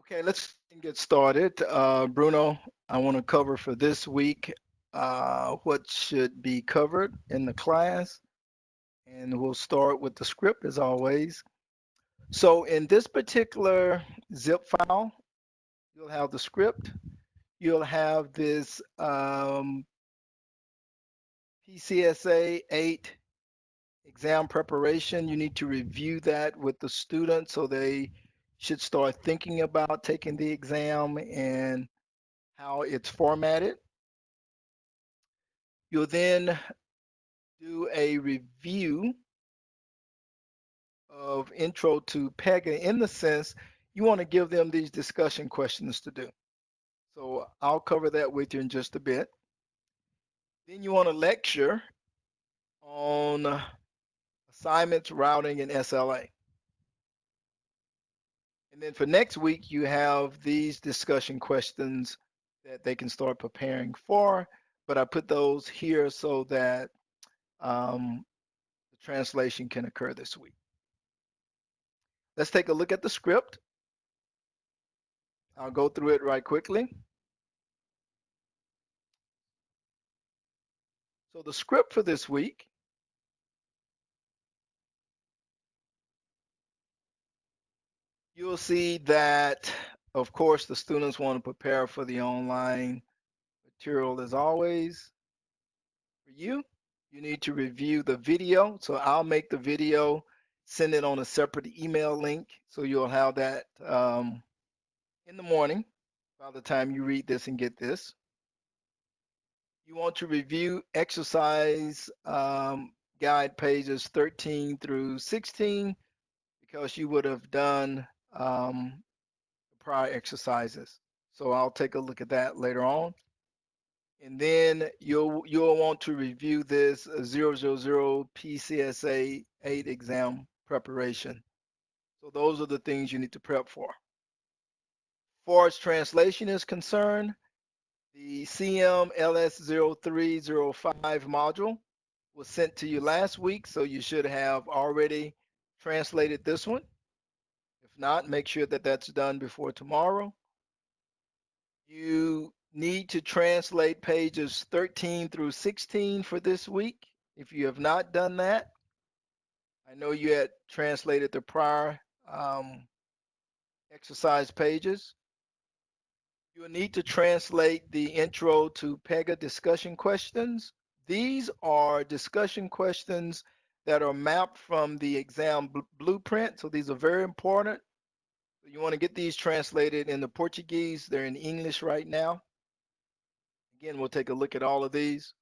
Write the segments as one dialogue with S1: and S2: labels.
S1: Okay, let's get started. Bruno, I want to cover for this week what should be covered in the class, and we'll start with the script as always. So, in this particular zip file, you'll have the script, you'll have this PCSA 8 exam preparation. You need to review that with the students so they should start thinking about taking the exam and how it's formatted. You'll then do a review of intro to PEGA in the sense you want to give them these discussion questions to do. So I'll cover that with you in just a bit. Then you want to lecture on assignments, routing, and SLA. And then for next week, you have these discussion questions that they can start preparing for. But I put those here so that the translation can occur this week. Let's take a look at the script. I'll go through it right quickly. So the script for this week, you'll see that, of course, the students want to prepare for the online material as always. For you, you need to review the video. So I'll make the video, send it on a separate email link. So you'll have that in the morning by the time you read this and get this. You want to review exercise guide pages 13 through 16 because you would have done prior exercises. So I'll take a look at that later on. And then you'll want to review this 000 PCSA 8 exam preparation. So those are the things you need to prep for. As far as translation is concerned, the CM LS0305 module was sent to you last week, so you should have already translated this one. If not, make sure that that's done before tomorrow. You need to translate pages 13 through 16 for this week. If you have not done that, I know you had translated the prior exercise pages. You'll need to translate the intro to PEGA discussion questions. These are discussion questions that are mapped from the exam blueprint. So these are very important. You want to get these translated into Portuguese. They're in English right now. Again, we'll take a look at all of these.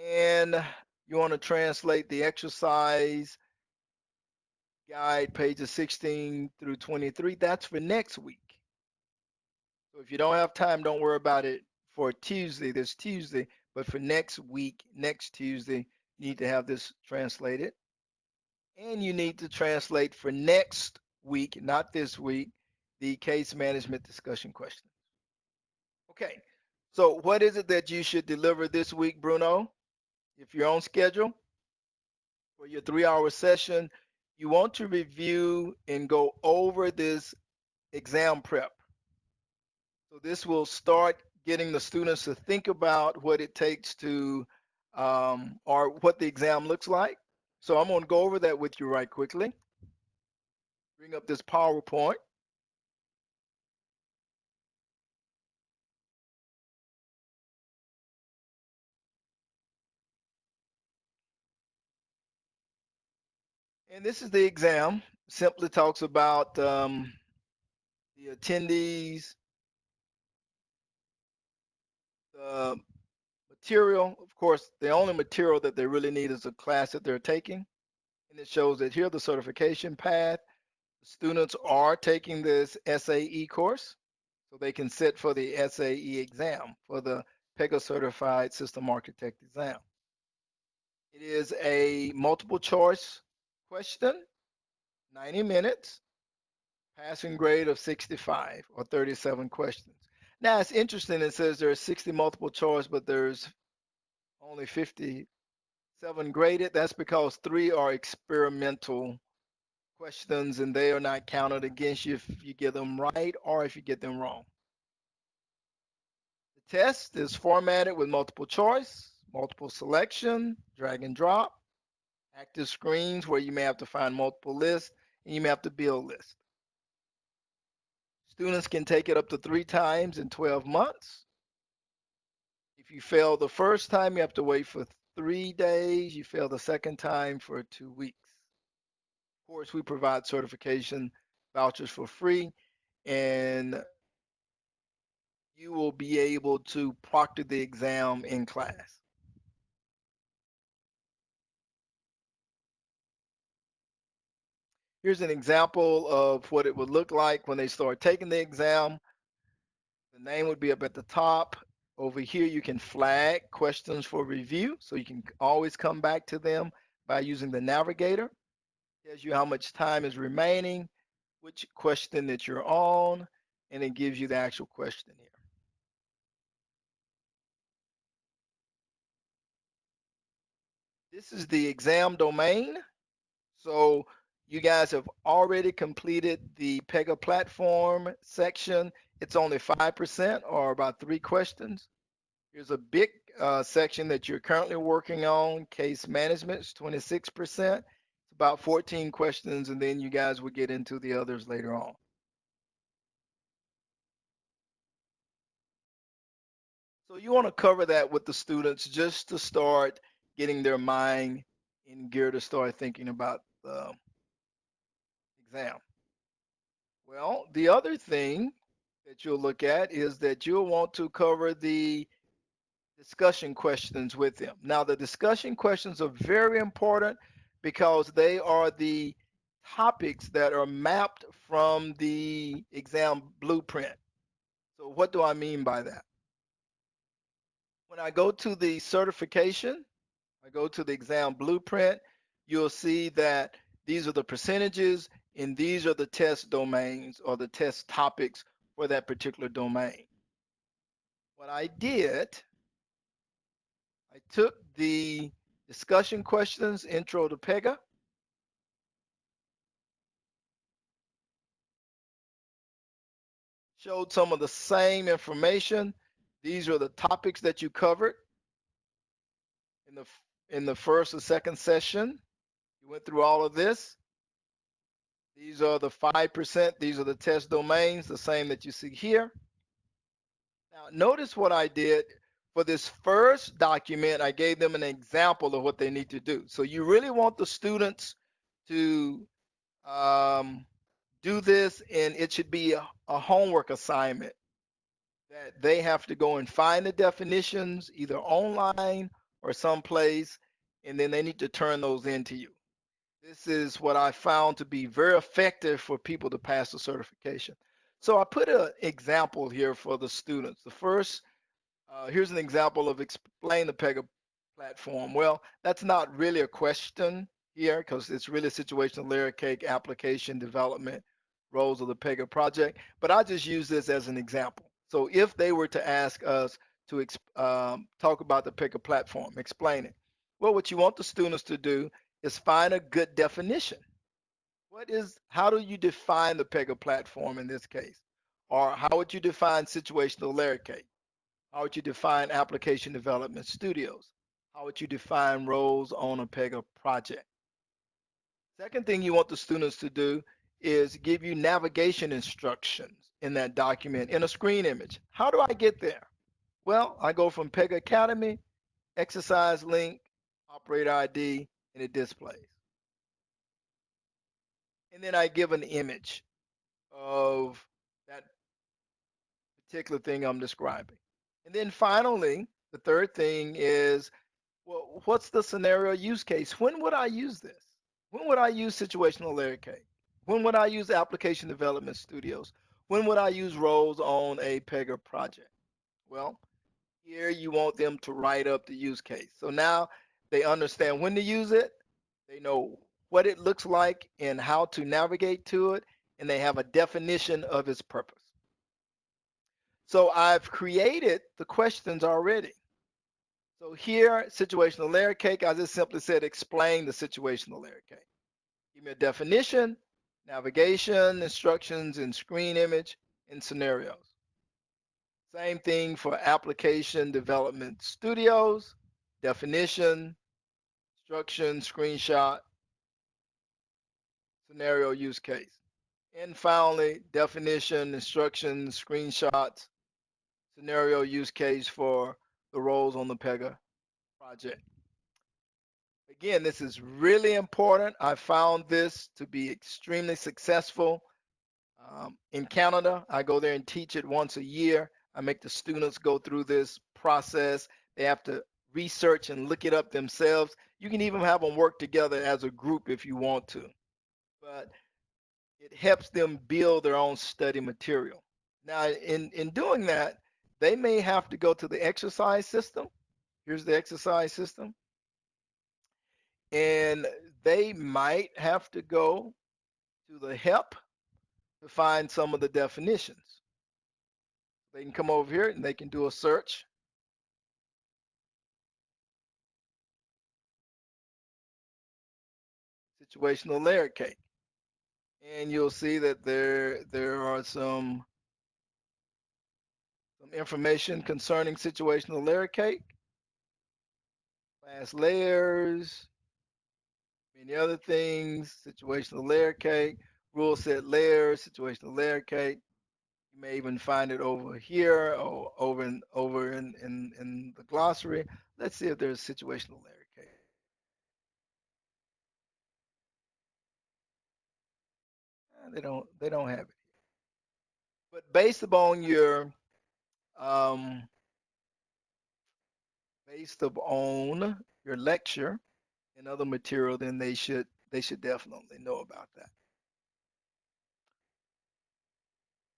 S1: And you want to translate the exercise guide pages 16 through 23. That's for next week. So if you don't have time, don't worry about it for Tuesday, this Tuesday, but for next week, next Tuesday, you need to have this translated. And you need to translate for next week, not this week, the case management discussion questions. Okay, so what is it that you should deliver this week, Bruno? If you're on schedule for your 3-hour session, you want to review and go over this exam prep. So this will start getting the students to think about what it takes to, or what the exam looks like. So I'm going to go over that with you right quickly. Bring up this PowerPoint. And this is the exam. Simply talks about the attendees, the material. Of course, the only material that they really need is a class that they're taking. And it shows that here the certification path. The students are taking this SAE course, so they can sit for the SAE exam, for the PEGA Certified System Architect exam. It is a multiple choice question, 90 minutes, passing grade of 65 or 37 questions. Now it's interesting, it says there's 60 multiple choice, but there's only 57 graded. That's because 3 are experimental questions, and they are not counted against you if you get them right or if you get them wrong. The test is formatted with multiple choice, multiple selection, drag and drop, active screens where you may have to find multiple lists, and you may have to build lists. Students can take it up to 3 times in 12 months. If you fail the first time, you have to wait for 3 days. You fail the second time for 2 weeks. Of course, we provide certification vouchers for free, and you will be able to proctor the exam in class. Here's an example of what it would look like when they start taking the exam. The name would be up at the top. Over here, you can flag questions for review, so you can always come back to them by using the navigator. It tells you how much time is remaining, which question that you're on, and it gives you the actual question here. This is the exam domain. So you guys have already completed the Pega platform section. It's only 5% or about 3 questions. Here's a big section that you're currently working on, case management, is 26%. It's about 14 questions, and then you guys will get into the others later on. So you want to cover that with the students just to start getting their mind in gear to start thinking about the exam. Well, the other thing that you'll look at is that you'll want to cover the discussion questions with them. Now, the discussion questions are very important because they are the topics that are mapped from the exam blueprint. So, what do I mean by that? When I go to the certification, I go to the exam blueprint, you'll see that these are the percentages and these are the test domains or the test topics for that particular domain. What I did, I took the discussion questions, intro to Pega, showed some of the same information. These are the topics that you covered in the first or second session. You went through all of this. These are the 5%. These are the test domains, the same that you see here. Now, notice what I did for this first document. I gave them an example of what they need to do. So you really want the students to do this, and it should be a homework assignment that they have to go and find the definitions either online or someplace, and then they need to turn those into you. This is what I found to be very effective for people to pass the certification. So I put an example here for the students. The first, here's an example of explain the Pega platform. Well, that's not really a question here because it's really situational layer cake application development roles of the Pega project. But I just use this as an example. So if they were to ask us to talk about the Pega platform, explain it. Well, what you want the students to do is find a good definition. How do you define the Pega platform in this case? Or how would you define situational layer cake? How would you define application development studios? How would you define roles on a Pega project? Second thing you want the students to do is give you navigation instructions in that document in a screen image. How do I get there? Well, I go from Pega Academy, exercise link, operator ID, and it displays. And then I give an image of that particular thing I'm describing. And then finally, the third thing is, well, what's the scenario use case? When would I use this? When would I use situational layer cake? When would I use application development studios? When would I use roles on a Pega project? Well, here you want them to write up the use case. So now they understand when to use it, they know what it looks like and how to navigate to it, and they have a definition of its purpose. So I've created the questions already. So here, situational layer cake, I just simply said explain the situational layer cake. Give me a definition, navigation, instructions, and screen image and scenarios. Same thing for application development studios, definition, instruction, screenshot, scenario use case. And finally, definition, instructions, screenshots, scenario use case for the roles on the Pega project. Again, this is really important. I found this to be extremely successful. In Canada, I go there and teach it once a year. I make the students go through this process. They have to research and look it up themselves. You can even have them work together as a group if you want to. But it helps them build their own study material. Now, in doing that, they may have to go to the exercise system. Here's the exercise system. And they might have to go to the help to find some of the definitions. They can come over here and they can do a search. Situational layer cake. And you'll see that there are some information concerning situational layer cake, class layers, many other things, situational layer cake, rule set layers, situational layer cake. You may even find it over here or over in the glossary. Let's see if there's situational layer cake. They don't have it. But based upon your um, based upon your lecture and other material, then they should definitely know about that.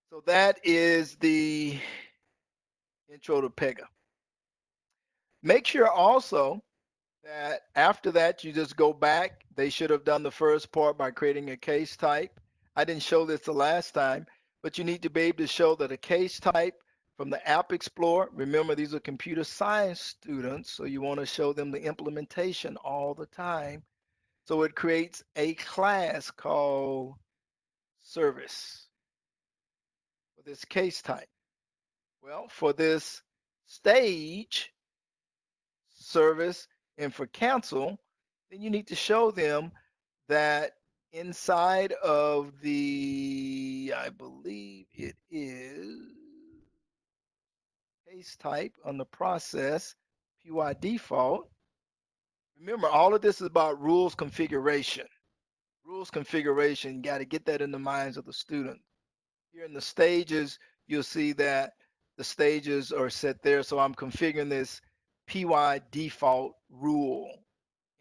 S1: So that is the intro to Pega. Make sure also that after that you just go back. They should have done the first part by creating a case type. I didn't show this the last time, but you need to be able to show that a case type from the App Explorer. Remember, these are computer science students, so you want to show them the implementation all the time. So it creates a class called service for this case type. Well, for this stage service and for cancel, then you need to show them that inside of the, I believe it is case type on the process, PY default. Remember, all of this is about rules configuration. Rules configuration, you got to get that in the minds of the student. Here in the stages, you'll see that the stages are set there. So I'm configuring this PY default rule.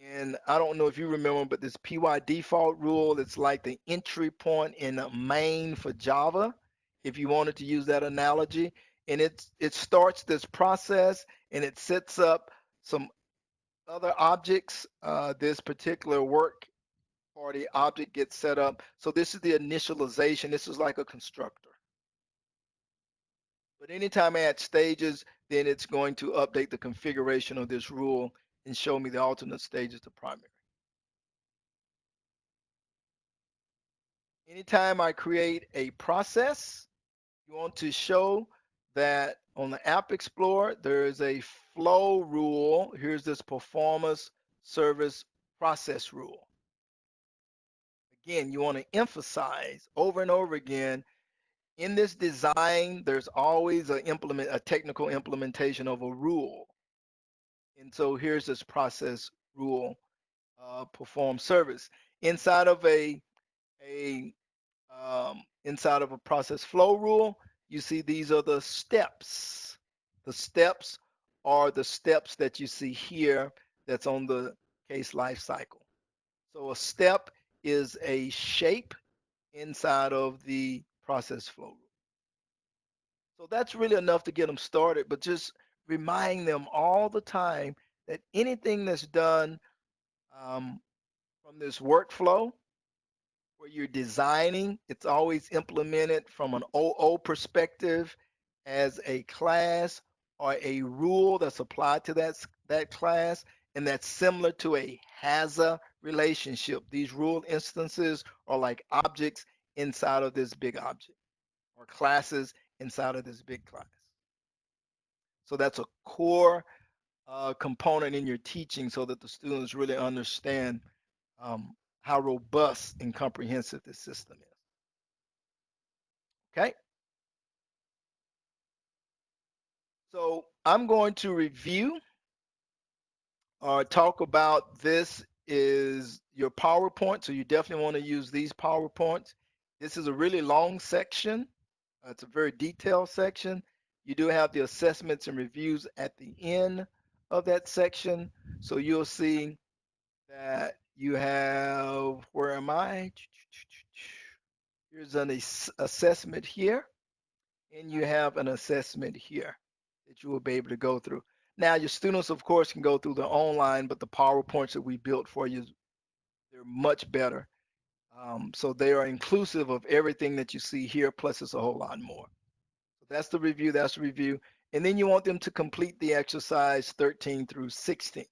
S1: And I don't know if you remember, but this PY default rule, it's like the entry point in a main for Java, if you wanted to use that analogy. And it starts this process and it sets up some other objects. This particular work party object gets set up. So this is the initialization. This is like a constructor. But anytime I add stages, then it's going to update the configuration of this rule and show me the alternate stages to primary. Anytime I create a process, you want to show that on the App Explorer, there is a flow rule. Here's this performance service process rule. Again, you want to emphasize over and over again, in this design, there's always a technical implementation of a rule. And so here's this process rule, perform service. Inside of a inside of a process flow rule, you see these are the steps. The steps are the steps that you see here that's on the case life cycle. So a step is a shape inside of the process flow rule. So that's really enough to get them started, but just remind them all the time that anything that's done from this workflow where you're designing, it's always implemented from an OO perspective as a class or a rule that's applied to that class. and that's similar to a has-a relationship. These rule instances are like objects inside of this big object, or classes inside of this big class. So that's a core component in your teaching so that the students really understand how robust and comprehensive this system is. Okay, so I'm going to review or talk about this is your PowerPoint. So you definitely want to use these PowerPoints. This is a really long section. It's a very detailed section. You do have the assessments and reviews at the end of that section. So you'll see that you have, where am I? Here's an assessment here, and you have an assessment here that you will be able to go through. Now, your students, of course, can go through the online, but the PowerPoints that we built for you, they're much better. So they are inclusive of everything that you see here, plus it's a whole lot more. So that's the review, that's the review. And then you want them to complete the exercise 13 through 16.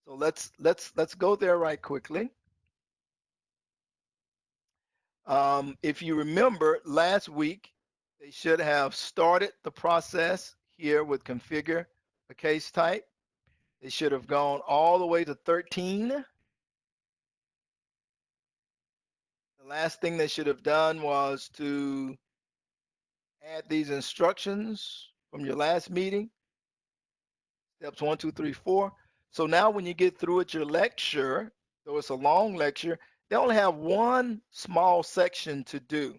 S1: So let's go there right quickly. If you remember last week, they should have started the process here with configure a case type. They should have gone all the way to 13. The last thing they should have done was to add these instructions from your last meeting, steps 1, 2, 3, 4. So now when you get through with your lecture, though it's a long lecture, they only have one small section to do,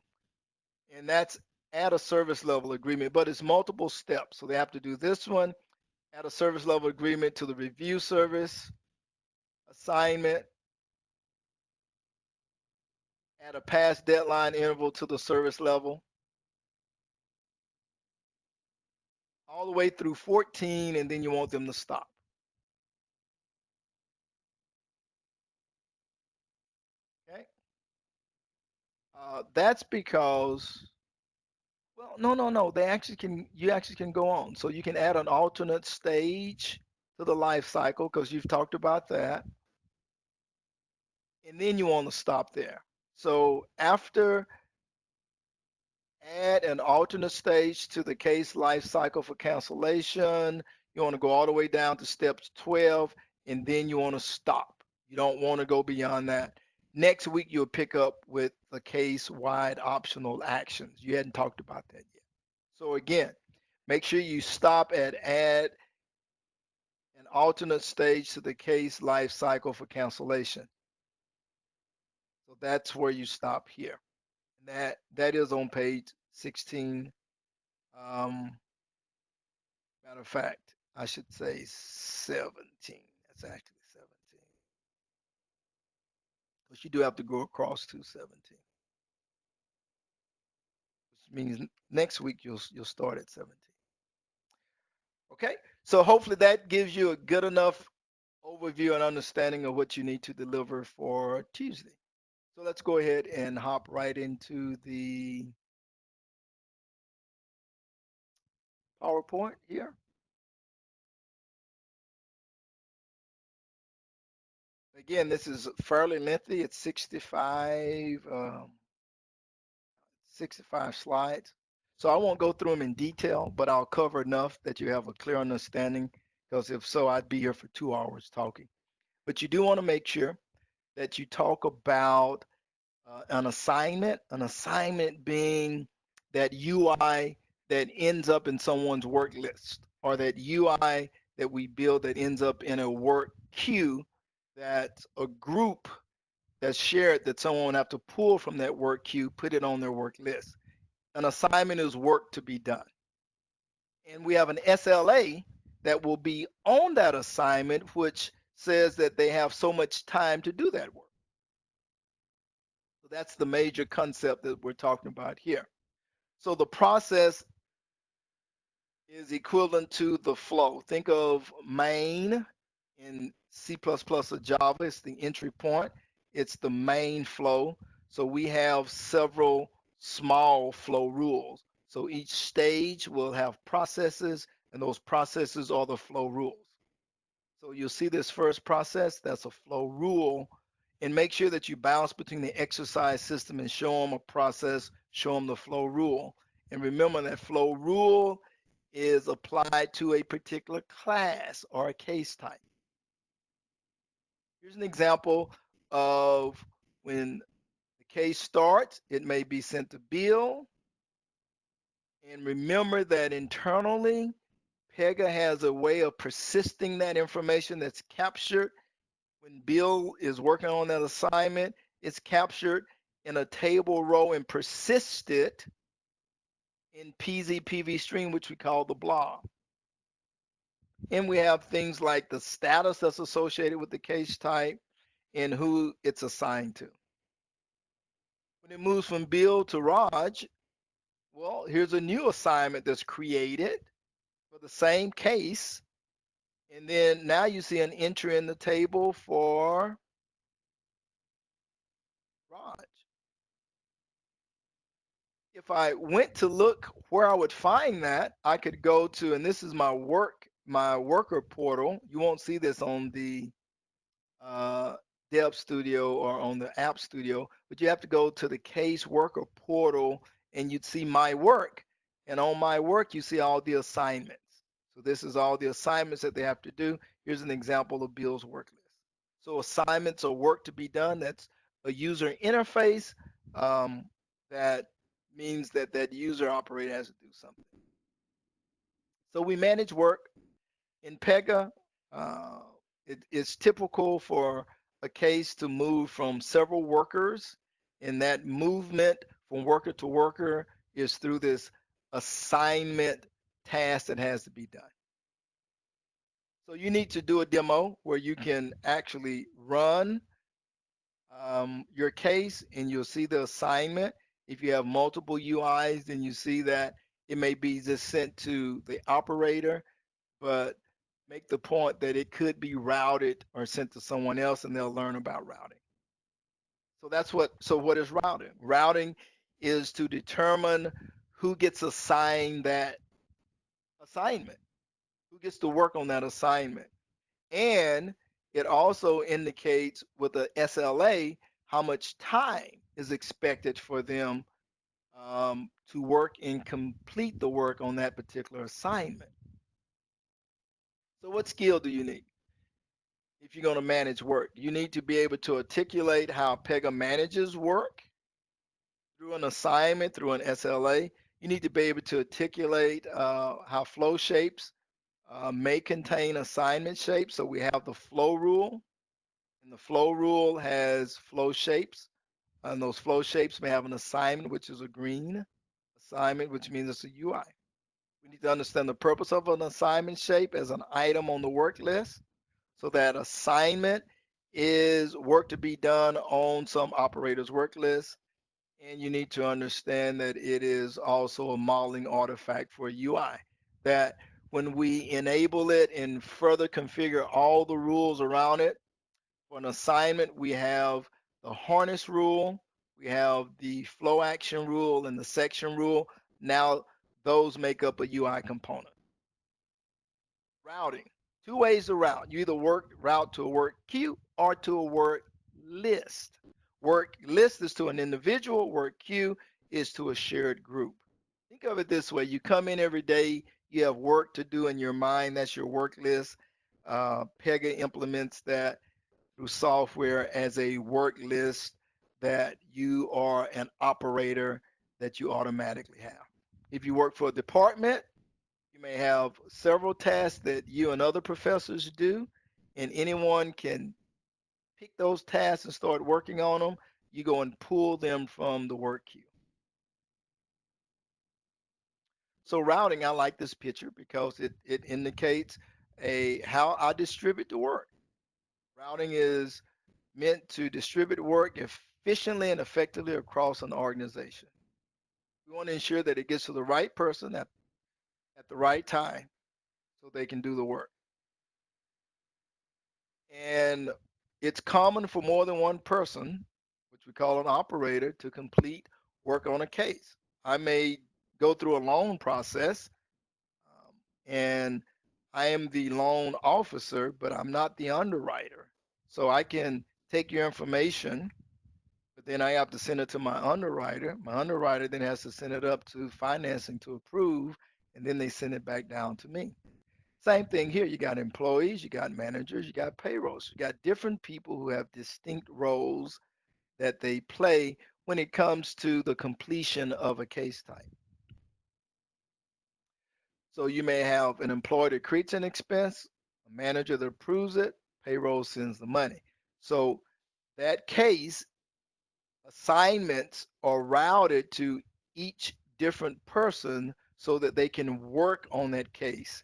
S1: and that's add a service level agreement, but it's multiple steps. So they have to do this one, add a service level agreement to the review service, assignment, add a past deadline interval to the service level, all the way through 14, and then you want them to stop. Okay. That's because, well, no. They actually can. You actually can go on. So you can add an alternate stage to the life cycle because you've talked about that, and then you want to stop there. So after add an alternate stage to the case life cycle for cancellation, you want to go all the way down to steps 12, and then you want to stop. You don't want to go beyond that. Next week, you'll pick up with the case-wide optional actions. You hadn't talked about that yet. So again, make sure you stop at add an alternate stage to the case life cycle for cancellation. So that's where you stop here. And that is on page 16. Matter of fact, I should say 17. That's actually 17. But you do have to go across to 17, which means next week you'll start at 17. Okay, so hopefully that gives you a good enough overview and understanding of what you need to deliver for Tuesday. So let's go ahead and hop right into the PowerPoint here. Again, this is fairly lengthy. It's 65 slides. So I won't go through them in detail, but I'll cover enough that you have a clear understanding, because if so, I'd be here for 2 hours talking. But you do want to make sure that you talk about an assignment being that UI that ends up in someone's work list, or that UI that we build that ends up in a work queue that a group that's shared that someone will have to pull from that work queue, put it on their work list. An assignment is work to be done. And we have an SLA that will be on that assignment, which says that they have so much time to do that work. So that's the major concept that we're talking about here. So the process is equivalent to the flow. Think of main in C++ or Java. It's the entry point. It's the main flow. So we have several small flow rules. So each stage will have processes, and those processes are the flow rules. So you'll see this first process, that's a flow rule. And make sure that you bounce between the exercise system and show them a process, show them the flow rule. And remember that flow rule is applied to a particular class or a case type. Here's an example of when the case starts, it may be sent to Bill. And remember that internally, Pega has a way of persisting that information that's captured. When Bill is working on that assignment, it's captured in a table row and persisted in PZPV stream, which we call the blob. And we have things like the status that's associated with the case type and who it's assigned to. When it moves from Bill to Raj, well, here's a new assignment that's created for the same case. And then now you see an entry in the table for Raj. If I went to look where I would find that, I could go to, and this is my worker portal. You won't see this on the uh, Dev Studio or on the App Studio, but you have to go to the case worker portal and you'd see my work. And on my work, you see all the assignments. So this is all the assignments that they have to do. Here's an example of Bill's work list. So assignments are work to be done. That's a user interface that means that that user operator has to do something. So we manage work in Pega. Uh, it's typical for a case to move from several workers, and that movement from worker to worker is through this assignment task that has to be done. So you need to do a demo where you can actually run your case and you'll see the assignment. If you have multiple UIs, then you see that it may be just sent to the operator, but make the point that it could be routed or sent to someone else and they'll learn about routing. So what is routing? Routing is to determine who gets assigned that assignment, who gets to work on that assignment. And it also indicates with the SLA how much time is expected for them to work and complete the work on that particular assignment. So, what skill do you need if you're going to manage work? You need to be able to articulate how Pega manages work through an assignment, through an SLA. You need to be able to articulate how flow shapes may contain assignment shapes. So, we have the flow rule. And the flow rule has flow shapes, and those flow shapes may have an assignment, which is a green assignment, which means it's a UI. We need to understand the purpose of an assignment shape as an item on the work list. So that assignment is work to be done on some operator's work list. And you need to understand that it is also a modeling artifact for a UI. That when we enable it and further configure all the rules around it, for an assignment, we have the harness rule, we have the flow action rule, and the section rule. Now, those make up a UI component. Routing. Two ways to route. You either route to a work queue or to a work list. Work list is to an individual, work queue is to a shared group. Think of it this way: you come in every day, you have work to do in your mind, that's your work list. Pega implements that through software as a work list that you are an operator that you automatically have. If you work for a department, you may have several tasks that you and other professors do, and anyone can pick those tasks and start working on them. You go and pull them from the work queue. So routing, I like this picture because it indicates how I distribute the work. Routing is meant to distribute work efficiently and effectively across an organization. We want to ensure that it gets to the right person at the right time so they can do the work. And it's common for more than one person, which we call an operator, to complete work on a case. I may go through a long process and I am the loan officer, but I'm not the underwriter. So I can take your information, but then I have to send it to my underwriter. My underwriter then has to send it up to financing to approve, and then they send it back down to me. Same thing here. You got employees, you got managers, you got payrolls. You got different people who have distinct roles that they play when it comes to the completion of a case type. So you may have an employee that creates an expense, a manager that approves it, payroll sends the money. So that case assignments are routed to each different person so that they can work on that case.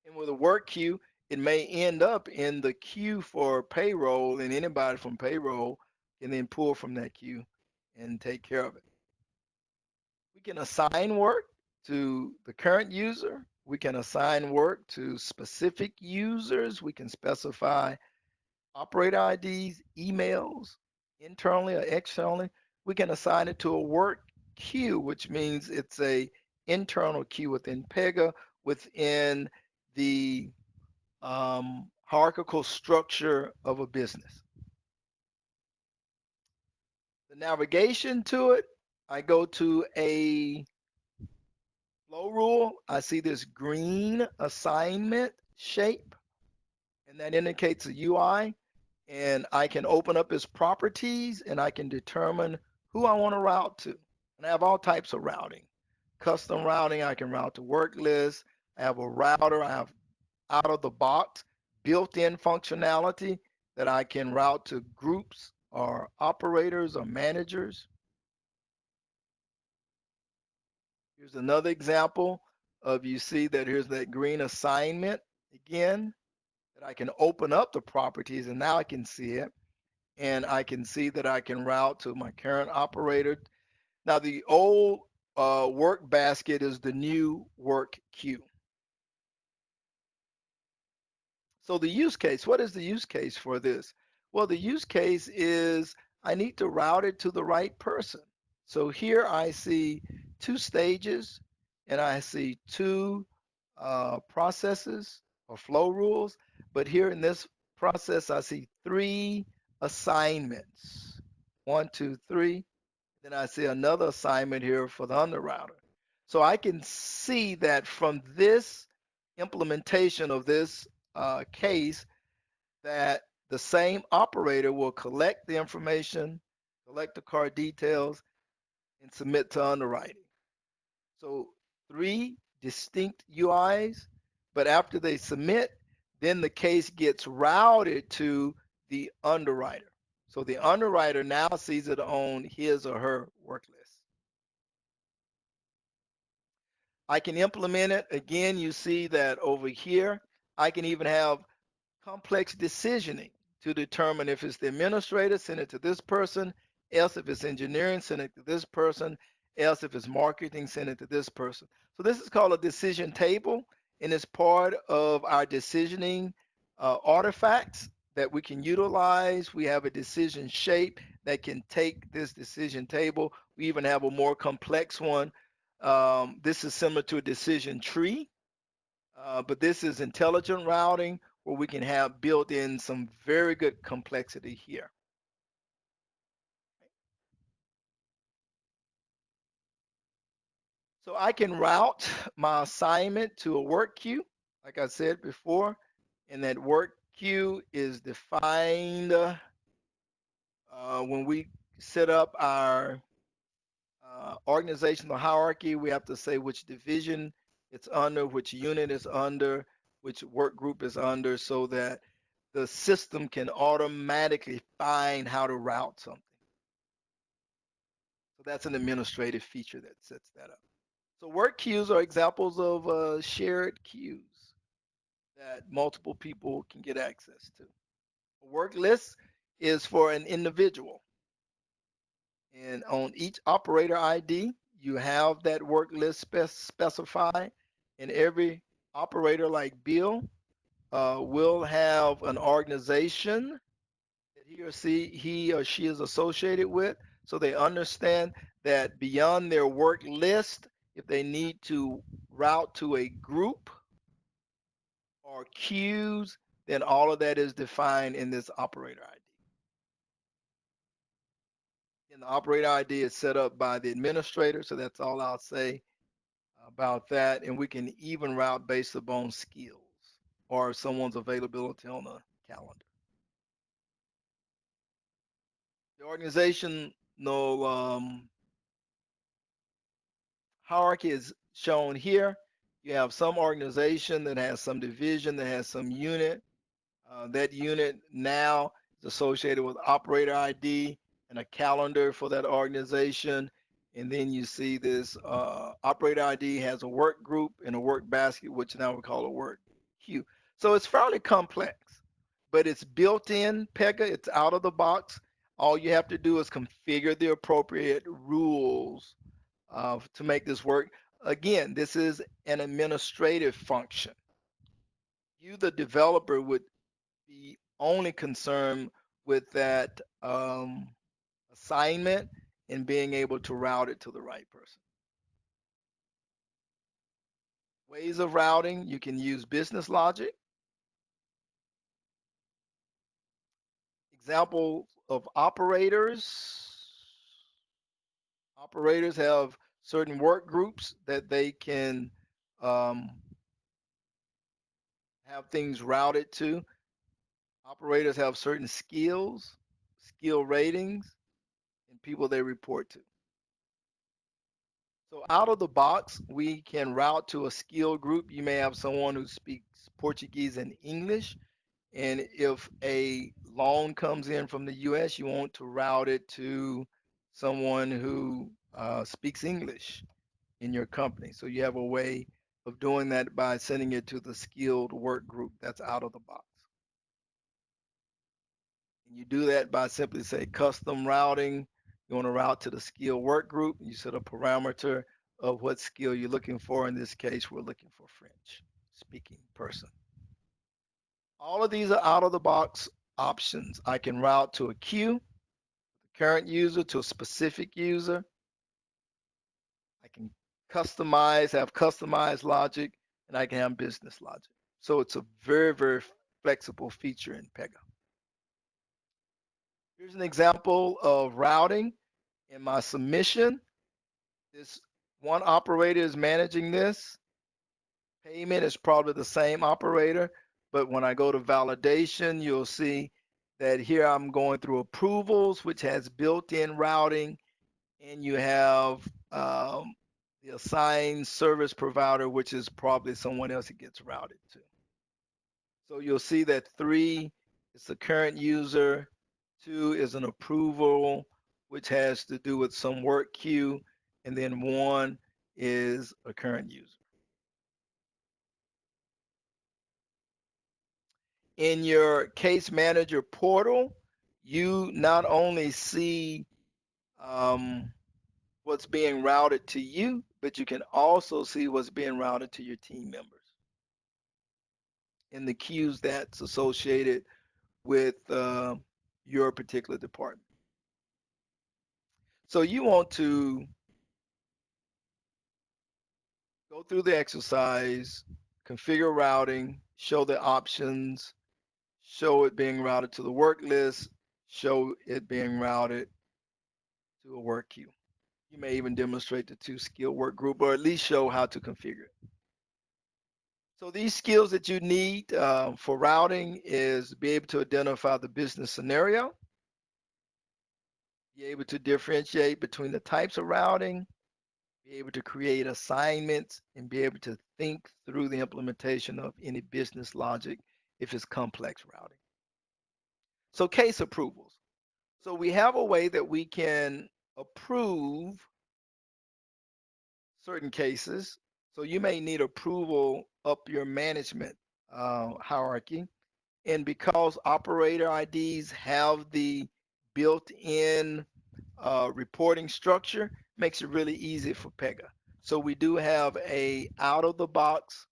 S1: And with a work queue, it may end up in the queue for payroll, and anybody from payroll can then pull from that queue and take care of it. We can assign work to the current user. We can assign work to specific users. We can specify operator IDs, emails, internally or externally. We can assign it to a work queue, which means it's a internal queue within Pega, within the hierarchical structure of a business. The navigation to it, I go to a flow rule. I see this green assignment shape, and that indicates a UI. And I can open up its properties and I can determine who I want to route to. And I have all types of routing. Custom routing, I can route to work lists. I have a router, I have out of the box built-in functionality that I can route to groups or operators or managers. Here's another example of, you see that here's that green assignment again, that I can open up the properties and now I can see it. And I can see that I can route to my current operator. Now the old work basket is the new work queue. So the use case, what is the use case for this? Well, the use case is I need to route it to the right person. So here I see two stages and I see two processes or flow rules. But here in this process, I see three assignments. One, two, three. Then I see another assignment here for the underrouter. So I can see that from this implementation of this case, that the same operator will collect the information, collect the car details, and submit to underwriting. So three distinct UIs, but after they submit, then the case gets routed to the underwriter. So the underwriter now sees it on his or her work list. I can implement it. Again, you see that over here, I can even have complex decisioning to determine if it's the administrator, send it to this person, else if it's engineering, send it to this person, else if it's marketing, send it to this person. So this is called a decision table, and it's part of our decisioning artifacts that we can utilize. We have a decision shape that can take this decision table. We even have a more complex one. This is similar to a decision tree, but this is intelligent routing where we can have built in some very good complexity here. So I can route my assignment to a work queue, like I said before, and that work queue is defined when we set up our organizational hierarchy. We have to say which division it's under, which unit it's under, which work group is under, so that the system can automatically find how to route something. So that's an administrative feature that sets that up. So work queues are examples of shared queues that multiple people can get access to. A work list is for an individual. And on each operator ID, you have that work list specified. And every operator like Bill will have an organization that he or she is associated with. So they understand that beyond their work list, if they need to route to a group or queues, then all of that is defined in this operator ID. And the operator ID is set up by the administrator, so that's all I'll say about that. And we can even route based upon skills or someone's availability on the calendar. The organizational hierarchy is shown here. You have some organization that has some division, that has some unit. That unit now is associated with operator ID and a calendar for that organization. And then you see this operator ID has a work group and a work basket, which now we call a work queue. So it's fairly complex, but it's built in Pega. It's out of the box. All you have to do is configure the appropriate rules to make this work. Again, this is an administrative function. You, the developer, would be only concerned with that assignment and being able to route it to the right person. Ways of routing, you can use business logic. Example of operators. Operators have certain work groups that they can um, have things routed to. Operators have certain skills, skill ratings, and people they report to. So out of the box, we can route to a skill group. You may have someone who speaks Portuguese and English. And if a loan comes in from the US, you want to route it to someone who speaks English in your company. So you have a way of doing that by sending it to the skilled work group that's out of the box. And you do that by simply say custom routing. You want to route to the skill work group. You set a parameter of what skill you're looking for. In this case, we're looking for French speaking person. All of these are out of the box options. I can route to a queue, the current user, to a specific user. I can customize, have customized logic, and I can have business logic. So it's a very, very flexible feature in Pega. Here's an example of routing in my submission. This one operator is managing this. Payment is probably the same operator, but when I go to validation, you'll see that here I'm going through approvals, which has built-in routing, and you have the assigned service provider, which is probably someone else it gets routed to. So you'll see that 3 is the current user, 2 is an approval, which has to do with some work queue, and then 1 is a current user. In your case manager portal, you not only see what's being routed to you, but you can also see what's being routed to your team members in the queues that's associated with your particular department. So you want to go through the exercise, configure routing, show the options, show it being routed to the work list, show it being routed to a work queue. You may even demonstrate the 2 skill work group, or at least show how to configure it. So these skills that you need for routing is be able to identify the business scenario, be able to differentiate between the types of routing, be able to create assignments, and be able to think through the implementation of any business logic if it's complex routing. So case approvals. So we have a way that we can approve certain cases. So you may need approval up your management hierarchy. And because operator IDs have the built-in reporting structure, makes it really easy for Pega. So we do have a out-of-the-box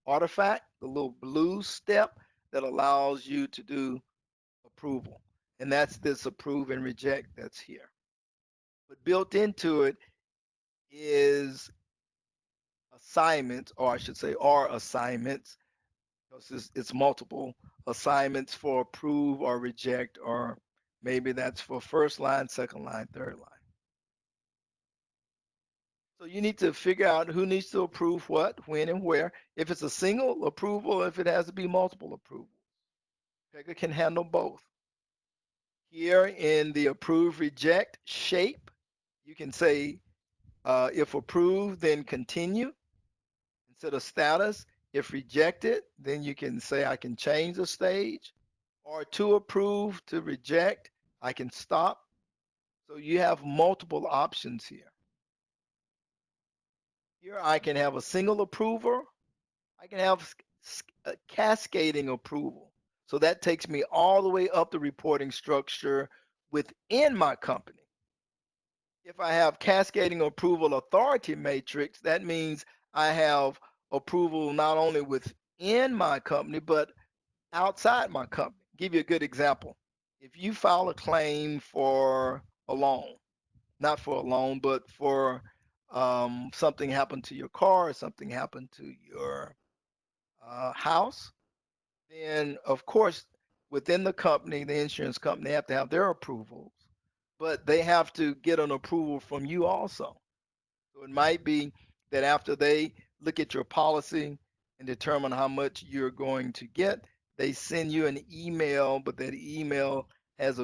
S1: artifact, the little blue step that allows you to do approval. And that's this approve and reject that's here. But built into it is assignments, or I should say, are assignments, because it's multiple assignments for approve or reject, or maybe that's for first line, second line, third line. So you need to figure out who needs to approve what, when, and where. If it's a single approval, if it has to be multiple approval. Pega can handle both. Here in the approve reject shape, you can say if approved, then continue instead of status. If rejected, then you can say I can change the stage, or to approve, to reject, I can stop. So you have multiple options here. Here I can have a single approver. I can have a cascading approval. So that takes me all the way up the reporting structure within my company. If I have cascading approval authority matrix, that means I have approval not only within my company, but outside my company. Give you a good example. If you file a claim for a loan, not for a loan, but for something happened to your car, something happened to your house, then of course within the company, the insurance company, they have to have their approvals, but they have to get an approval from you also. So it might be that after they look at your policy and determine how much you're going to get, they send you an email, but that email has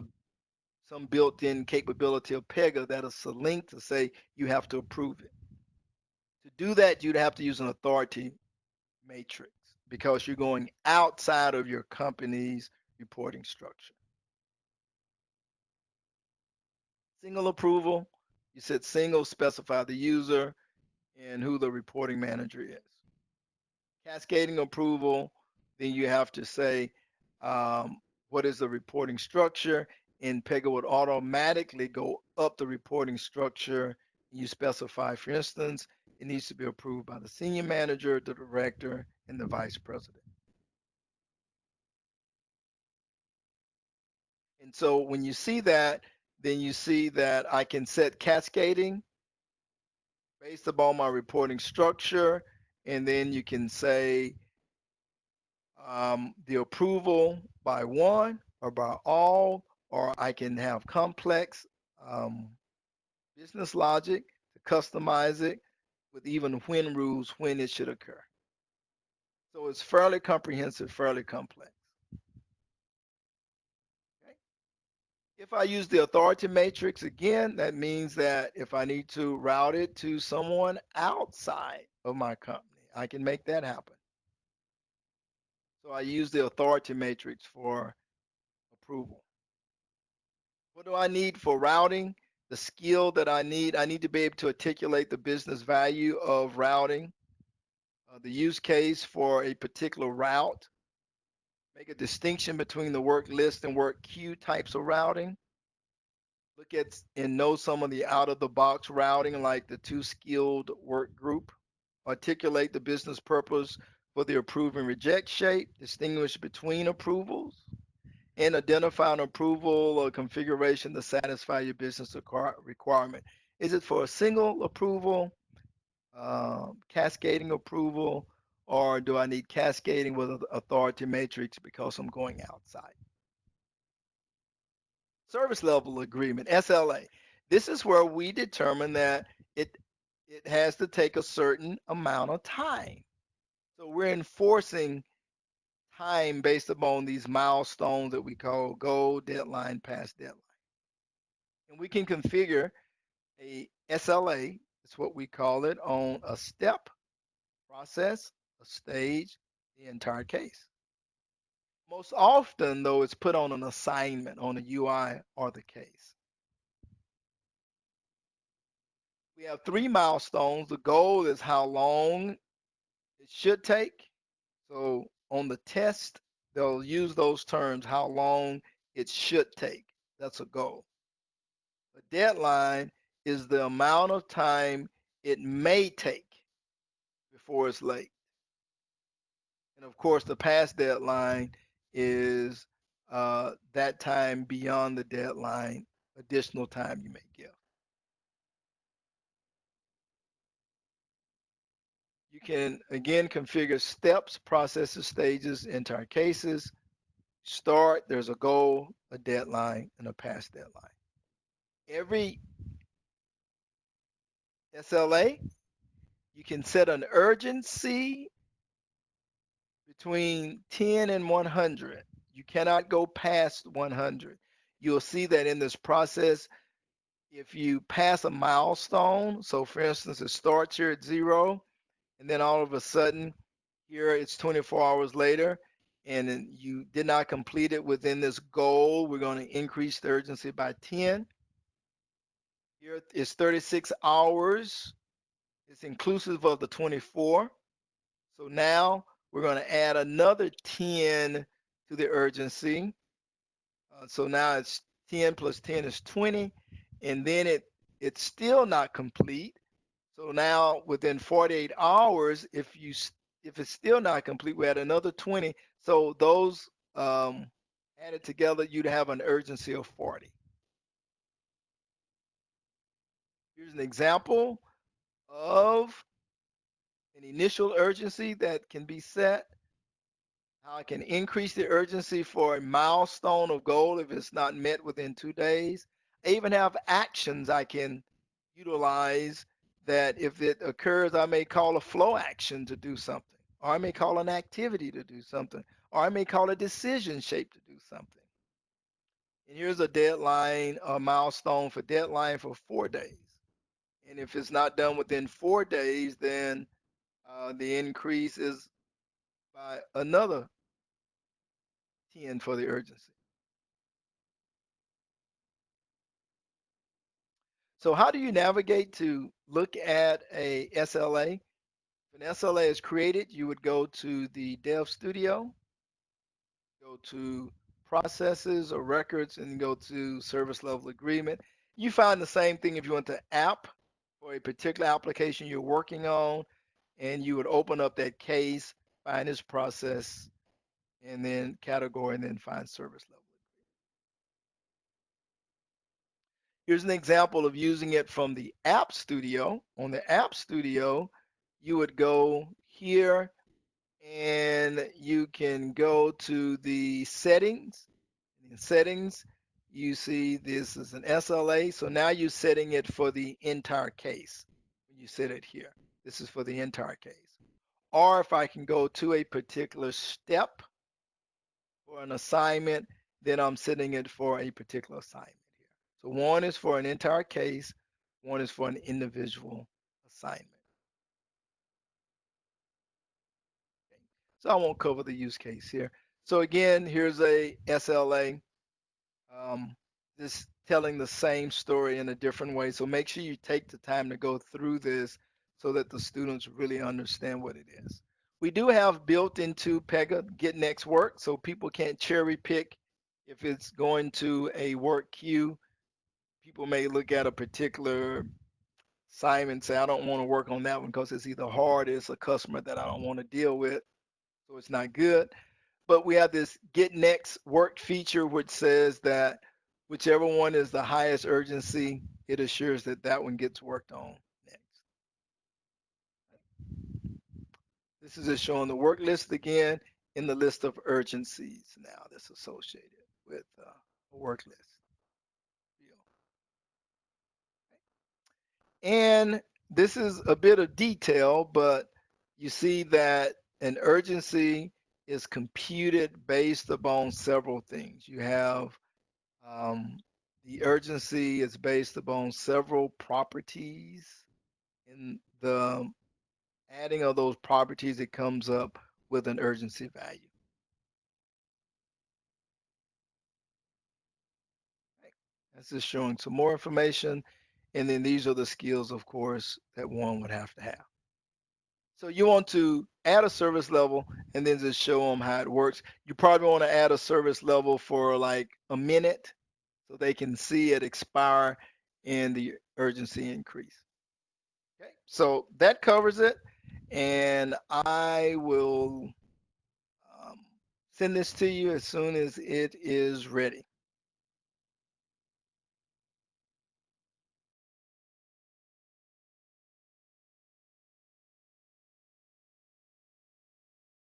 S1: some built-in capability of Pega that is a link to say you have to approve it. To do that, you'd have to use an authority matrix because you're going outside of your company's reporting structure. Single approval, you said single, specify the user and who the reporting manager is. Cascading approval, then you have to say what is the reporting structure, and Pega would automatically go up the reporting structure. You specify, for instance, it needs to be approved by the senior manager, the director, and the vice president. And so when you see that, then you see that I can set cascading based upon my reporting structure. And then you can say the approval by one or by all, or I can have complex um, business logic to customize it with even when rules when it should occur. So it's fairly comprehensive, fairly complex. Okay. If I use the authority matrix again, that means that if I need to route it to someone outside of my company, I can make that happen. So I use the authority matrix for approval. What do I need for routing? The skill that I need to be able to articulate the business value of routing, the use case for a particular route, make a distinction between the work list and work queue types of routing, look at and know some of the out of the box routing like the two skilled work group, articulate the business purpose for the approve and reject shape, distinguish between approvals, and identify an approval or configuration to satisfy your business requirement. Is it for a single approval, cascading approval, or do I need cascading with an authority matrix because I'm going outside? Service level agreement, SLA. This is where we determine that it has to take a certain amount of time. So we're enforcing time based upon these milestones that we call goal, deadline, past deadline. And we can configure a SLA, that's what we call it, on a step, process, a stage, the entire case. Most often, though, it's put on an assignment on a UI or the case. We have three milestones. The goal is how long it should take. So on the test, they'll use those terms, how long it should take. That's a goal. The deadline is the amount of time it may take before it's late. And of course, the past deadline is that time beyond the deadline, additional time you may give. can again configure steps, processes, stages, entire cases. Start, there's a goal, a deadline, and a past deadline. Every SLA, you can set an urgency between 10 and 100. You cannot go past 100. You'll see that in this process, if you pass a milestone, so for instance, it starts here at 0, and then all of a sudden, here it's 24 hours later, and then you did not complete it within this goal, we're going to increase the urgency by 10. Here it's 36 hours. It's inclusive of the 24. So now we're going to add another 10 to the urgency. So now it's 10 plus 10 is 20. And then it's still not complete. So now within 48 hours, if it's still not complete, we add another 20. So those added together, you'd have an urgency of 40. Here's an example of an initial urgency that can be set. How I can increase the urgency for a milestone of goal if it's not met within 2 days. I even have actions I can utilize that if it occurs, I may call a flow action to do something, or I may call an activity to do something, or I may call a decision shape to do something. And here's a deadline, a milestone for deadline for 4 days. And if it's not done within 4 days, then the increase is by another 10 for the urgency. So how do you navigate to look at a SLA? When an SLA is created, you would go to the Dev Studio, go to processes or records, and go to service level agreement. You find the same thing if you went to app for a particular application you're working on, and you would open up that case, find this process, and then category, and then find service level. Here's an example of using it from the App Studio. On the App Studio, you would go here and you can go to the settings. In settings, you see this is an SLA. So now you're setting it for the entire case. When you set it here, this is for the entire case. Or if I can go to a particular step for an assignment, then I'm setting it for a particular assignment here. So one is for an entire case, one is for an individual assignment. Okay. So I won't cover the use case here. So again, here's a SLA, just telling the same story in a different way. So make sure you take the time to go through this so that the students really understand what it is. We do have built into Pega get next work, so people can't cherry pick if it's going to a work queue. People may look at a particular assignment and say, I don't want to work on that one because it's either hard, it's a customer that I don't want to deal with, so it's not good. But we have this get next work feature, which says that whichever one is the highest urgency, it assures that that one gets worked on next. This is just showing the work list again in the list of urgencies now that's associated with a work list. And this is a bit of detail, but you see that an urgency is computed based upon several things. You have the urgency is based upon several properties. In the adding of those properties, it comes up with an urgency value. That's just showing some more information. And then these are the skills, of course, that one would have to have. So you want to add a service level and then just show them how it works. You probably want to add a service level for like a minute so they can see it expire and the urgency increase. Okay, so that covers it. And I will send this to you as soon as it is ready.